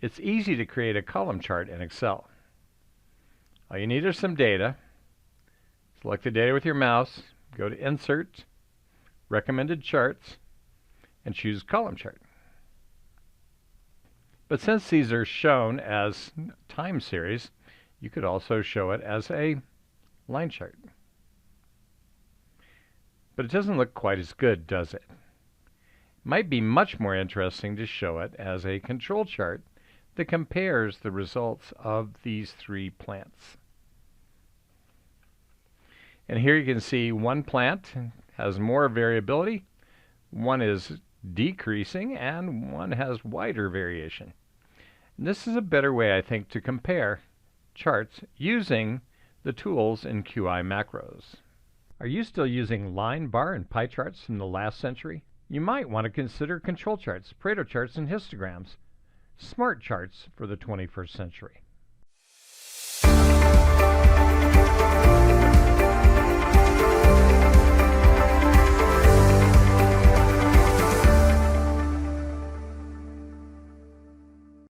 It's easy to create a column chart in Excel. All you need is some data. Select the data with your mouse, go to Insert, Recommended Charts, and choose Column Chart. But since these are shown as time series, you could also show it as a line chart. But it doesn't look quite as good, does it? It might be much more interesting to show it as a control chart that compares the results of these three plants. And here you can see one plant has more variability, one is decreasing, and one has wider variation. And this is a better way, I think, to compare charts using the tools in QI macros. Are you still using line, bar, and pie charts from the last century? You might want to consider control charts, Pareto charts, and histograms, smart charts for the 21st century.